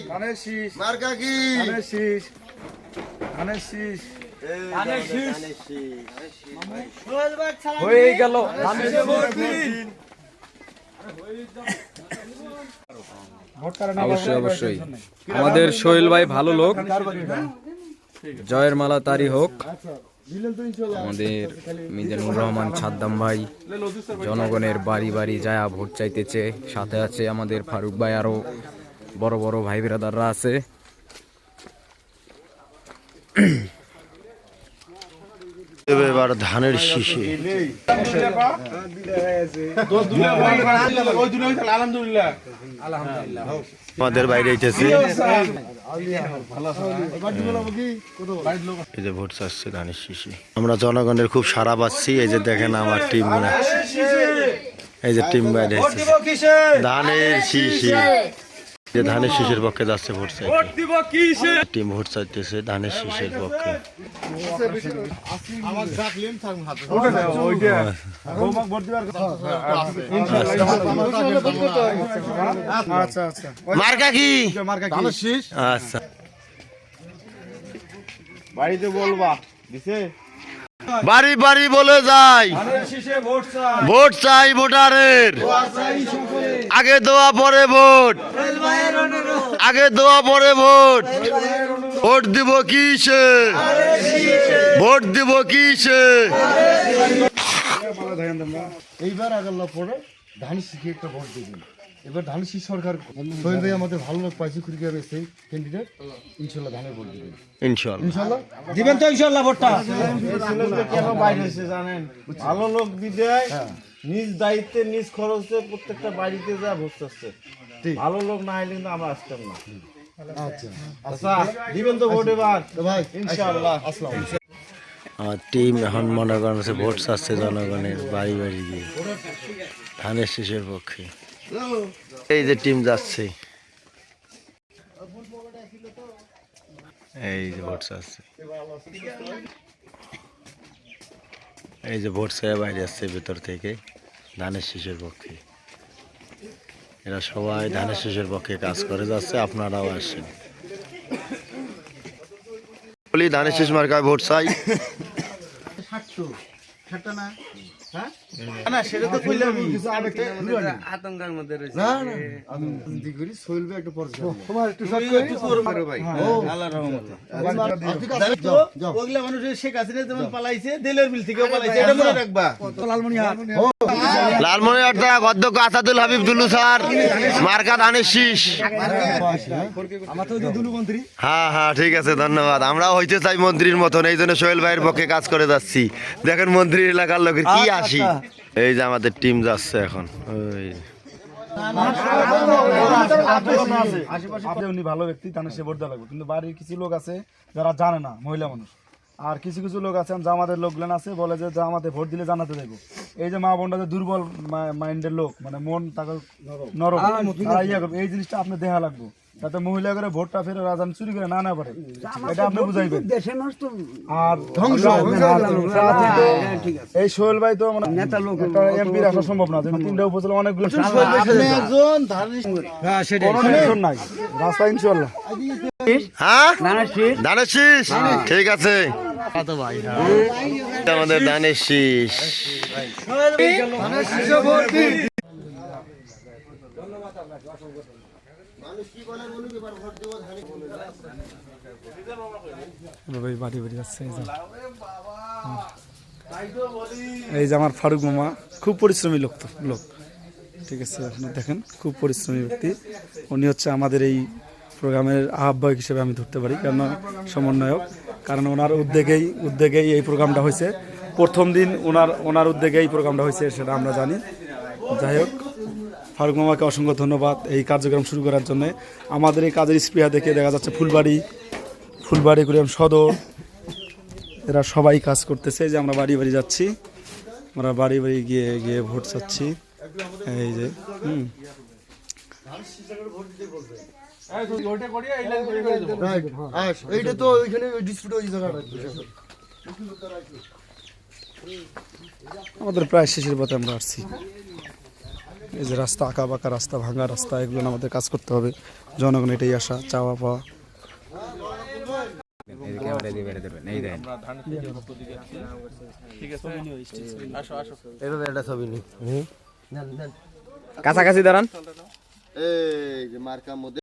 ধানের শীষ মার্কা কি ধানের শীষ ধানের শীষ হয়ে গেল অবশ্যই অবশ্যই আমাদের সোহেল ভাই ভালো লোক, জয়ের মালা তারই হোক। আমাদের মিজানুর রহমান সাদ্দাম ভাই জনগণের বাড়ি বাড়ি যায় ভোট চাইতেছে, সাথে আছে আমাদের ফারুক ভাই, আরো বড় বড় ভাই বিরাদাররা আছে। এবার ধানের শীষে আমাদের বাইরে এসেছে, এই যে ভোট চাচ্ছে ধানের শীষে। আমরা জনগণের খুব সাড়া পাচ্ছি। এই যে দেখেন আমার টিম, এই যে টিম বাইরে এসেছে ধানের শীষে। যে ধানের শীষের পক্ষে যাচ্ছে ভোট চাইতে, টিম ভোট চাইতেছে ধানের শীষের পক্ষে। মার্কা কি? আচ্ছা, বাড়িতে বলবা দিছে বাড়ি বাড়ি বলে যাই ভোট চাই ভোটারের, আগে দোয়া পরে ভোট, আগে দোয়া পরে ভোট। ভোট দিব কিসে, ভোট দিব কিসে। এইবার আগাল্লা পরে ধানের শীষে একটা ভোট দেবেন। এবার ধানের শীষ সরকার সোহেল ভাই আমাদের ভালো লোক পাইছে, কুড়িগ্রামে সেই ক্যান্ডিডেট, ইনশাল্লাহ ধানের ভোট দেবেন। ইনশাআল্লাহ ইনশাল্লাহ দিবেন তো ইনশাআল্লাহ ভোটটা। কেন বাইরে এসে জানেন, ভালো লোক বিদায় নিজ দায়িত্বে নিজ খরচে প্রত্যেকটা বাড়িতে যা ভোট চাচ্ছে। ভালো লোক না হলে কিন্তু আমরা আসতাম না। আচ্ছা আচ্ছা দিবেন তো ভোট এবার ভাই, ইনশাআল্লাহ। আমার টিম এখন মনে করেন ভোট চাচ্ছে জনগণের বাড়ি বাড়ি গিয়ে ধানের শীষের পক্ষে। এই যে টিম যাচ্ছে, এই যে ভোট চাচ্ছে, এই যে ভোট চেয়ে বাইরে আসছে ভেতর থেকে ধানের শীষের পক্ষে। এরা সবাই ধানের শীষের পক্ষে কাজ করে যাচ্ছে, আপনারাও আসেন। বলি ধানের শীষ মার্কায় ভোট চাই। না সেটা তো কইলাম আতঙ্কের মধ্যে রয়েছে। না না আমি চিন্তা করি সোহেল ভাই একটা পরিচয় তোমার একটু শর্ট করে ভাই আল্লাহর রহমতে। ওগুলা মানুষ শেখ হাসিনা যেমন পালাইছে, দিলের বিল থেকেও পালাইছে, এটা মনে রাখবা। লালমনিরহাট অধ্যক্ষ আসাদুল হাবিব দুলু স্যার, মার্কা ধানের শীষ। হ্যাঁ হ্যাঁ ঠিক আছে, ধন্যবাদ। আমরাও হইতে চাই মন্ত্রীর মতন, এই জন্য সোহেল ভাইয়ের পক্ষে কাজ করে যাচ্ছি। দেখেন মন্ত্রী এলাকার লোকের কি আসি। এই যে আমাদের টিম যাচ্ছে এখন। উনি ভালো ব্যক্তি, তাহলে সে ভোট দেওয়া লাগবে। কিন্তু বাড়ির কিছু লোক আছে যারা জানে না, মহিলা মানুষ, আর কিছু কিছু লোক আছে জামাতের লোকগুলো আছে বলে যে জামাতে ভোট দিলে জানাতে দেবো। এই যে মা বোনটা যে দুর্বল মাইন্ডের লোক, মানে মন তাকে নরম, তারা ইয়ে করবে। এই জিনিসটা আপনি দেখা লাগবে যাতে মহিলা করে ভোটটা ফেরে রাজান চুরি করে না পারে, এটা আপনি বুঝাইবেন। আর ধ্বংস এই সোহেল ভাই তো নেতা লোক, এমপি রাখা সম্ভব না। তিনটা উপজেলা অনেকগুলো নাই রাস্তা ইনশাল্লাহ। হ্যাঁ ধানের শীষ ঠিক আছে, আমাদের ধানের শীষ। এই যে আমার ফারুক মামা খুব পরিশ্রমী লোক, ঠিক আছে, আপনারা দেখেন খুব পরিশ্রমী ব্যক্তি। উনি হচ্ছে আমাদের এই প্রোগ্রামের আহ্বায়ক হিসেবে আমি ধরতে পারি, কেন সমন্বয়ক, কারণ ওনার উদ্যোগেই এই প্রোগ্রামটা হয়েছে। প্রথম দিন ওনার উদ্যোগে এই প্রোগ্রামটা হয়েছে, সেটা আমরা জানি। যাই হোক, ফারুক মামাকে অসংখ্য ধন্যবাদ এই কার্যক্রম শুরু করার জন্য। আমাদের এই কাজের স্পৃহা দেখে দেখা যাচ্ছে ফুলবাড়ি কুড়িগ্রাম সদর, এরা সবাই কাজ করতেছে। যে আমরা বাড়ি বাড়ি যাচ্ছি, আমরা বাড়ি বাড়ি গিয়ে ভোট চাচ্ছি। এই যে এইটা তো ওইখানে ডিসপিউট হয়ে জায়গাটা আমাদের প্রায় শেষের পথে আমরা আসছি। এই যে রাস্তা আঁকা বাঁকা রাস্তা, ভাঙা রাস্তা, এগুলো আমাদের কাজ করতে হবে। জনগণ এটাই আশা, চাওয়া পাওয়া। কাছাকাছি দাঁড়ান। এই যে মার্কার মধ্যে